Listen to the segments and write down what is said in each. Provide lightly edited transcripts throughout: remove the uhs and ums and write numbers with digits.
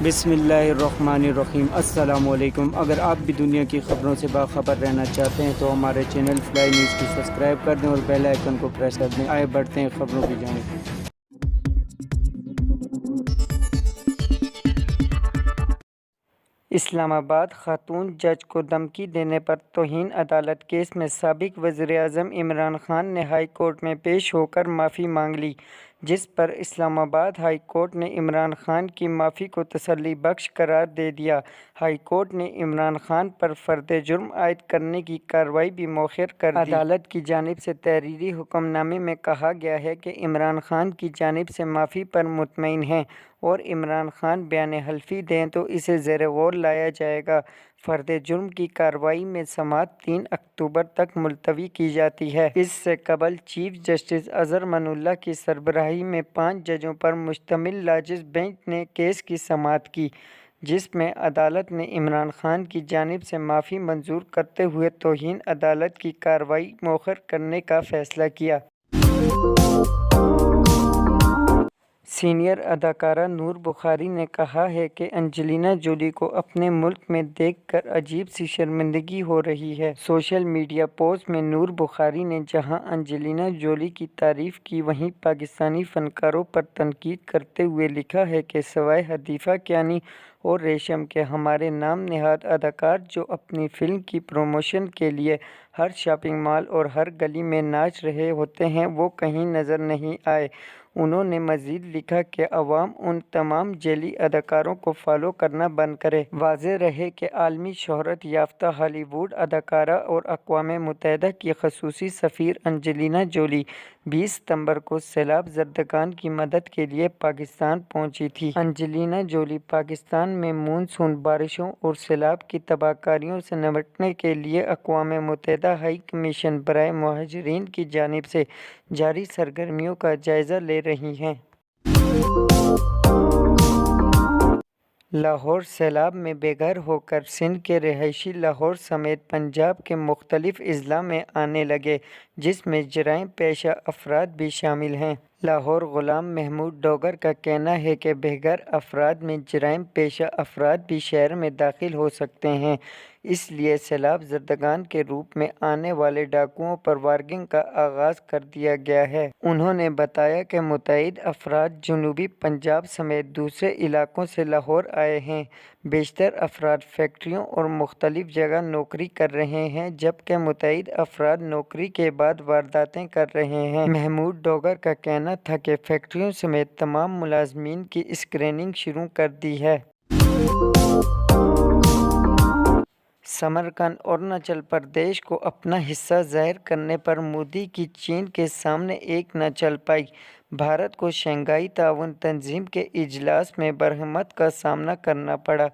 بسم اللہ الرحمن الرحیم۔ السلام علیکم۔ اگر آپ بھی دنیا کی خبروں سے باخبر رہنا چاہتے ہیں تو ہمارے چینل فلائی نیوز کو سبسکرائب کر دیں اور بیل آئیکن کو پریس کر دیں۔ آئے بڑھتے ہیں خبروں کی جانب۔ اسلام آباد خاتون جج کو دھمکی دینے پر توہین عدالت کیس میں سابق وزیر اعظم عمران خان نے ہائی کورٹ میں پیش ہو کر معافی مانگ لی، جس پر اسلام آباد ہائی کورٹ نے عمران خان کی معافی کو تسلی بخش قرار دے دیا۔ ہائی کورٹ نے عمران خان پر فرد جرم عائد کرنے کی کارروائی بھی مؤخر کر دی۔ عدالت کی جانب سے تحریری حکم نامے میں کہا گیا ہے کہ عمران خان کی جانب سے معافی پر مطمئن ہیں اور عمران خان بیان حلفی دیں تو اسے زیر غور لایا جائے گا۔ فرد جرم کی کارروائی میں سماعت 3 اکتوبر تک ملتوی کی جاتی ہے۔ اس سے قبل چیف جسٹس اظہر من اللہ کی سربراہی میں 5 ججوں پر مشتمل لاجز بینچ نے کیس کی سماعت کی، جس میں عدالت نے عمران خان کی جانب سے معافی منظور کرتے ہوئے توہین عدالت کی کارروائی مؤخر کرنے کا فیصلہ کیا۔ سینئر اداکارہ نور بخاری نے کہا ہے کہ انجلینا جولی کو اپنے ملک میں دیکھ کر عجیب سی شرمندگی ہو رہی ہے۔ سوشل میڈیا پوسٹ میں نور بخاری نے جہاں انجلینا جولی کی تعریف کی، وہیں پاکستانی فنکاروں پر تنقید کرتے ہوئے لکھا ہے کہ سوائے حدیثہ کیانی اور ریشم کے ہمارے نام نہاد اداکار جو اپنی فلم کی پروموشن کے لیے ہر شاپنگ مال اور ہر گلی میں ناچ رہے ہوتے ہیں، وہ کہیں نظر نہیں آئے۔ انہوں نے مزید لکھا کہ عوام ان تمام جعلی اداکاروں کو فالو کرنا بند کرے۔ واضح رہے کہ عالمی شہرت یافتہ ہالی ووڈ اداکارہ اور اقوام متحدہ کی خصوصی سفیر انجلینا جولی 20 ستمبر کو سیلاب زدگان کی مدد کے لیے پاکستان پہنچی تھی۔ انجلینا جولی پاکستان میں مون سون بارشوں اور سیلاب کی تباہ کاریوں سے نمٹنے کے لیے اقوام متحدہ ہائی کمیشن برائے مہاجرین کی جانب سے جاری سرگرمیوں کا جائزہ لے رہی ہیں۔ لاہور سیلاب میں بے گھر ہو کر سندھ کے رہائشی لاہور سمیت پنجاب کے مختلف اضلاع میں آنے لگے، جس میں جرائم پیشہ افراد بھی شامل ہیں۔ لاہور غلام محمود ڈوگر کا کہنا ہے کہ بے گھر افراد میں جرائم پیشہ افراد بھی شہر میں داخل ہو سکتے ہیں، اس لیے سیلاب زدگان کے روپ میں آنے والے ڈاکوؤں پر وارننگ کا آغاز کر دیا گیا ہے۔ انہوں نے بتایا کہ متعدد افراد جنوبی پنجاب سمیت دوسرے علاقوں سے لاہور آئے ہیں۔ بیشتر افراد فیکٹریوں اور مختلف جگہ نوکری کر رہے ہیں، جبکہ متعدد افراد نوکری کے بعد وارداتیں کر رہے ہیں۔ محمود ڈوگر کا کہنا تھا کہ فیکٹریوں سمیت تمام ملازمین کی اسکریننگ شروع کر دی ہے۔ سمرقند اروناچل پردیش کو اپنا حصہ ظاہر کرنے پر مودی کی چین کے سامنے ایک نہ چل پائی۔ بھارت کو شنگھائی تعاون تنظیم کے اجلاس میں برہمت کا سامنا کرنا پڑا۔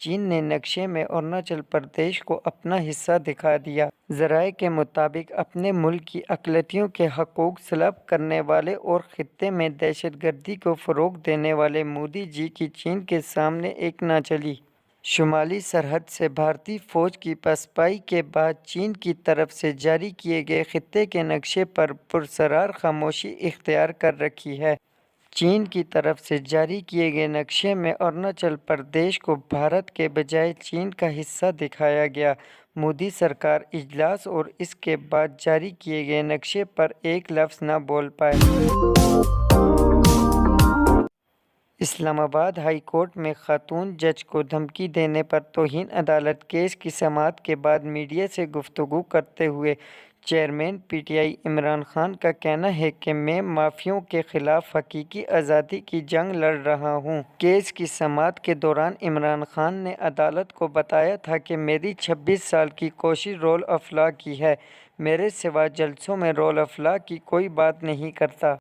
چین نے نقشے میں اروناچل پردیش کو اپنا حصہ دکھا دیا۔ ذرائع کے مطابق اپنے ملک کی اقلیتوں کے حقوق سلب کرنے والے اور خطے میں دہشت گردی کو فروغ دینے والے مودی جی کی چین کے سامنے ایک نہ چلی۔ شمالی سرحد سے بھارتی فوج کی پسپائی کے بعد چین کی طرف سے جاری کیے گئے خطے کے نقشے پر پراسرار خاموشی اختیار کر رکھی ہے۔ چین کی طرف سے جاری کیے گئے نقشے میں اروناچل پردیش کو بھارت کے بجائے چین کا حصہ دکھایا گیا۔ مودی سرکار اجلاس اور اس کے بعد جاری کیے گئے نقشے پر ایک لفظ نہ بول پائے۔ اسلام آباد ہائی کورٹ میں خاتون جج کو دھمکی دینے پر توہین عدالت کیس کی سماعت کے بعد میڈیا سے گفتگو کرتے ہوئے chairman P T I Imran Khan کا کہنا ہے کہ میں مافیاؤں کے خلاف حقیقی آزادی کی جنگ لڑ رہا ہوں۔ کیس کی سماعت کے دوران عمران خان نے عدالت کو بتایا تھا کہ میری 26 سال کی کوشش رول آف لاء کی ہے، میرے سوا جلسوں میں رول آف لاء کی کوئی بات نہیں کرتا۔